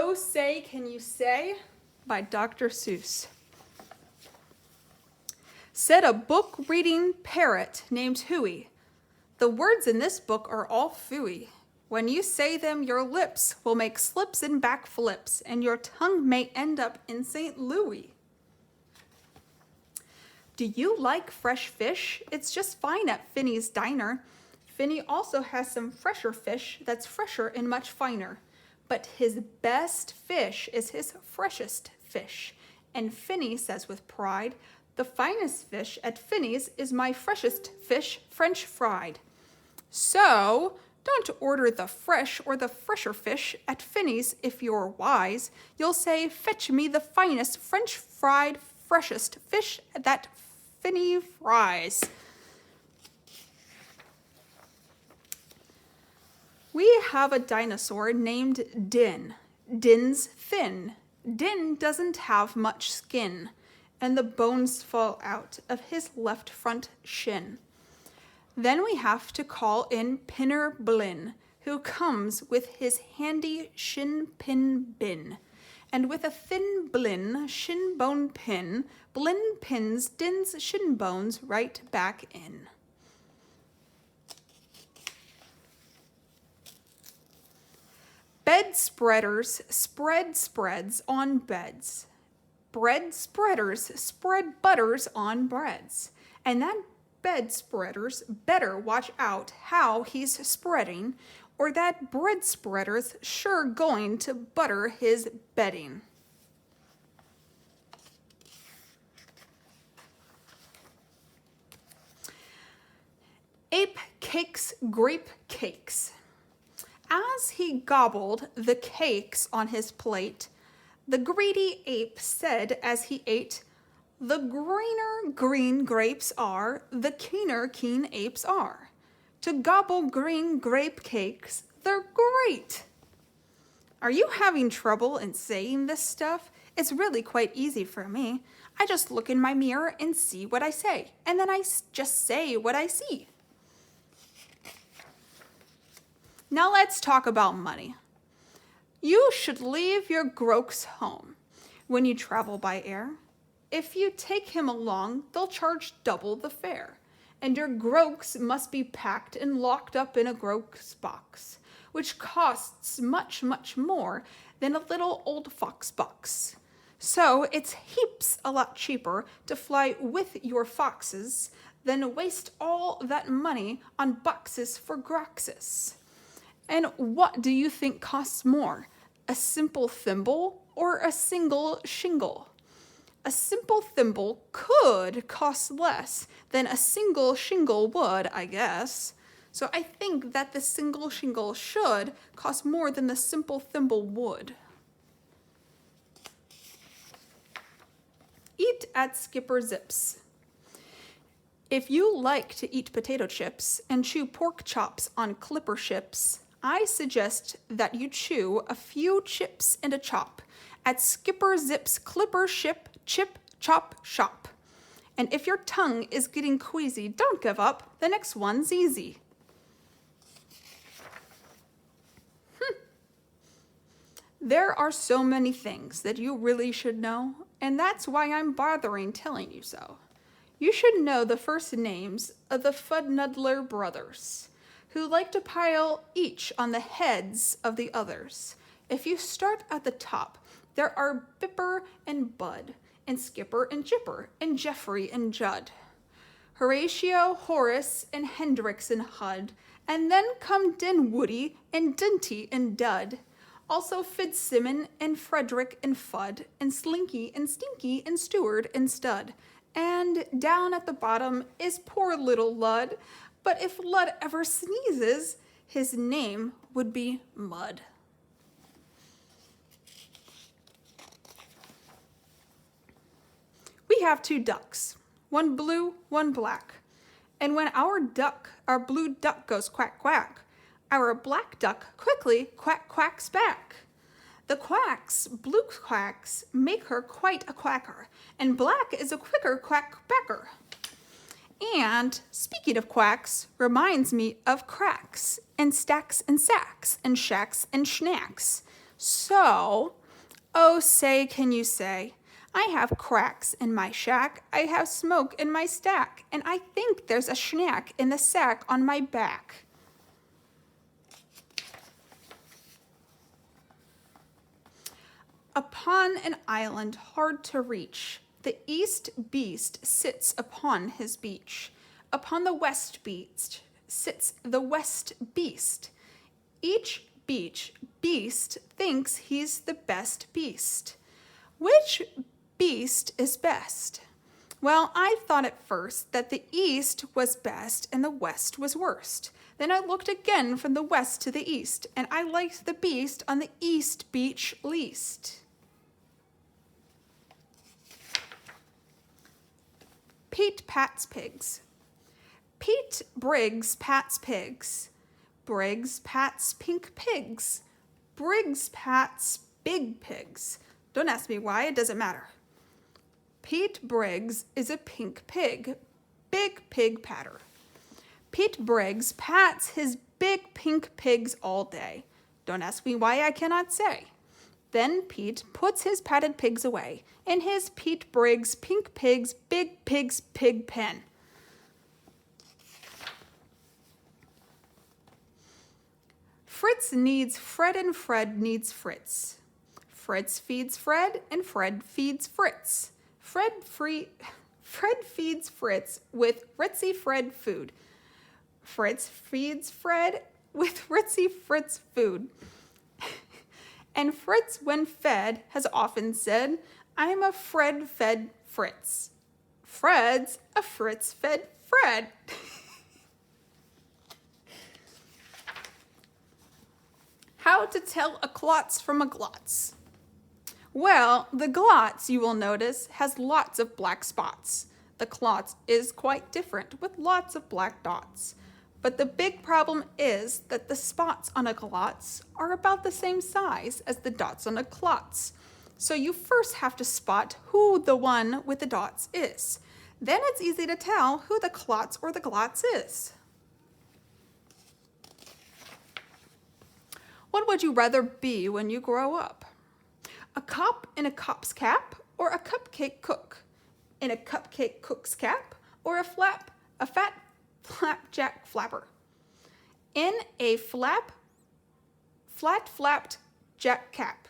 So Say Can You Say by Dr. Seuss. Said a book-reading parrot named Huey, "The words in this book are all phooey. When you say them, your lips will make slips and backflips, and your tongue may end up in St. Louis." Do you like fresh fish? It's just fine at Finney's Diner. Finney also has some fresher fish that's fresher and much finer. But his best fish is his freshest fish. And Finney says with pride, "The finest fish at Finney's is my freshest fish, French fried." So, don't order the fresh or the fresher fish at Finney's if you're wise. You'll say, "Fetch me the finest French fried, freshest fish that Finney fries." We have a dinosaur named Din. Din's thin. Din doesn't have much skin, and the bones fall out of his left front shin. Then we have to call in Pinner Blinn, who comes with his handy shin pin bin. And with a thin Blinn shin bone pin, Blinn pins Din's shin bones right back in. Bed spreaders spread spreads on beds. Bread spreaders spread butters on breads. And that bed spreaders better watch out how he's spreading, or that bread spreader's sure going to butter his bedding. Ape cakes grape cakes. As he gobbled the cakes on his plate, the greedy ape said as he ate, "The greener green grapes are, the keener keen apes are. To gobble green grape cakes, they're great." Are you having trouble in saying this stuff? It's really quite easy for me. I just look in my mirror and see what I say, and then I just say what I see. Now let's talk about money. You should leave your groaks home when you travel by air. If you take him along, they'll charge double the fare, and your groaks must be packed and locked up in a groaks box, which costs much, much more than a little old fox box. So it's heaps a lot cheaper to fly with your foxes than waste all that money on boxes for groxes. And what do you think costs more, a simple thimble or a single shingle? A simple thimble could cost less than a single shingle would, I guess. So I think that the single shingle should cost more than the simple thimble would. Eat at Skipper Zip's. If you like to eat potato chips and chew pork chops on clipper ships, I suggest that you chew a few chips and a chop at Skipper Zip's Clipper Ship Chip Chop Shop. And if your tongue is getting queasy, don't give up. The next one's easy. There are so many things that you really should know, and that's why I'm bothering telling you so. You should know the first names of the Fudnuddler brothers, who like to pile each on the heads of the others. If you start at the top, there are Bipper and Bud, and Skipper and Jipper, and Jeffrey and Judd, Horatio, Horace, and Hendrix and Hud, and then come Dinwoody and Dinty and Dud, also Fitzsimmon and Frederick and Fudd, and Slinky and Stinky and Steward and Stud. And down at the bottom is poor little Lud, but if Lud ever sneezes, his name would be Mud. We have two ducks, one blue, one black. And when our blue duck goes quack, quack, our black duck quickly quack, quacks back. The quacks, blue quacks, make her quite a quacker, and black is a quicker quack backer. And speaking of quacks, reminds me of cracks and stacks and sacks and shacks and schnacks. So, oh, say, can you say, I have cracks in my shack, I have smoke in my stack, and I think there's a schnack in the sack on my back. Upon an island hard to reach, the east beast sits upon his beach. Upon the west beach sits the west beast. Each beast thinks he's the best beast. Which beast is best? Well, I thought at first that the east was best and the west was worst. Then I looked again from the west to the east, and I liked the beast on the east beach least. Pete pats pigs. Pete Briggs pats pigs. Briggs pats pink pigs. Briggs pats big pigs. Don't ask me why, it doesn't matter. Pete Briggs is a pink pig. Big pig patter. Pete Briggs pats his big pink pigs all day. Don't ask me why, I cannot say. Then Pete puts his patted pigs away in his Pete Briggs pink pigs big pigs pig pen. Fritz needs Fred and Fred needs Fritz. Fritz feeds Fred and Fred feeds Fritz. Fred feeds Fritz with Ritzy Fred food. Fritz feeds Fred with Ritzy Fritz food. And Fritz, when fed, has often said, I'm a Fred-fed Fritz. Fred's a Fritz-fed Fred. How to tell a klotz from a glotz? Well, the glotz, you will notice, has lots of black spots. The klotz is quite different, with lots of black dots. But the big problem is that the spots on a glotz are about the same size as the dots on a klotz. So you first have to spot who the one with the dots is. Then it's easy to tell who the klotz or the glotz is. What would you rather be when you grow up? A cop in a cop's cap or a cupcake cook? In a cupcake cook's cap or a fat flapjack flapper? In a flat-flapped jack cap.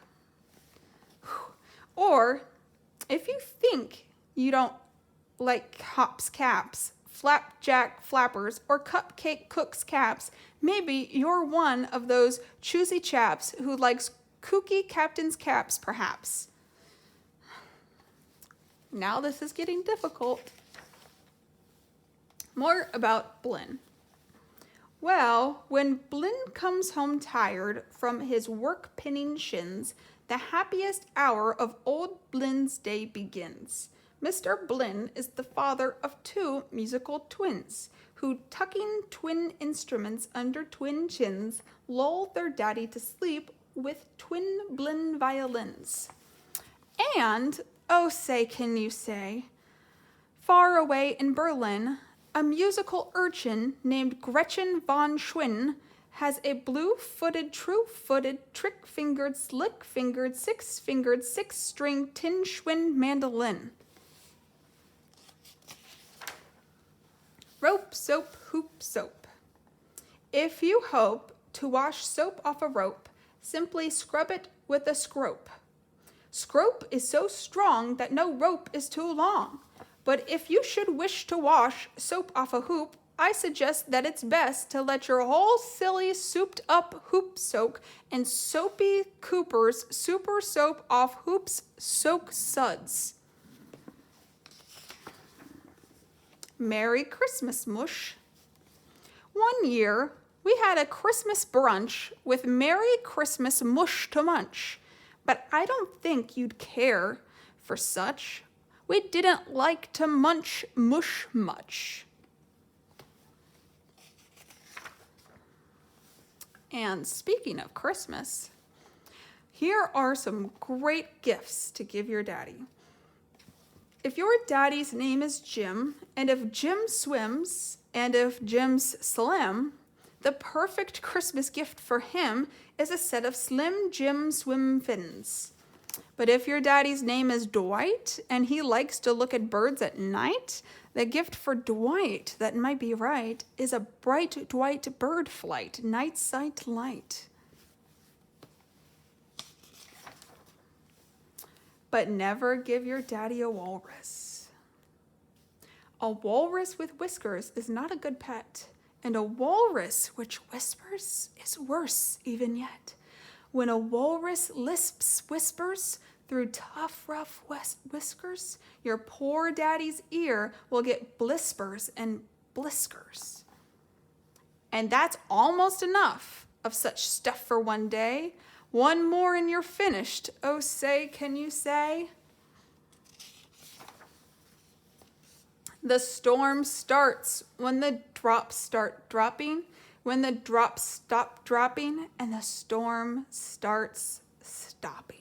Or if you think you don't like cops' caps, flapjack flappers, or cupcake cooks' caps, maybe you're one of those choosy chaps who likes kooky captain's caps, perhaps. Now this is getting difficult. More about Blinn. Well, when Blinn comes home tired from his work pinning shins, the happiest hour of old Blinn's day begins. Mr. Blinn is the father of two musical twins, who, tucking twin instruments under twin chins, lull their daddy to sleep with twin Blinn violins. And, oh say, can you say, far away in Berlin, a musical urchin named Gretchen von Schwinn has a blue-footed, true-footed, trick-fingered, slick-fingered, six-fingered, six-string tin Schwinn mandolin. Rope, soap, hoop, soap. If you hope to wash soap off a rope, simply scrub it with a scrope. Scrope is so strong that no rope is too long. But if you should wish to wash soap off a hoop, I suggest that it's best to let your whole silly souped up hoop soak and soapy Cooper's super soap off hoops soak suds. Merry Christmas, mush. One year, we had a Christmas brunch with Merry Christmas mush to munch, but I don't think you'd care for such. We didn't like to munch mush much. And speaking of Christmas, here are some great gifts to give your daddy. If your daddy's name is Jim, and if Jim swims, and if Jim's slim, The perfect Christmas gift for him is a set of Slim Jim swim fins. But if your daddy's name is Dwight and he likes to look at birds at night, the gift for Dwight that might be right is a bright Dwight bird flight, night sight light. But never give your daddy a walrus. A walrus with whiskers is not a good pet, and a walrus which whispers is worse even yet. When a walrus lisps whispers through tough, rough whiskers, your poor daddy's ear will get blispers and bliskers. And that's almost enough of such stuff for one day. One more and you're finished. Oh, say, can you say? The storm starts when the drops start dropping, when the drops stop dropping, and the storm starts stopping.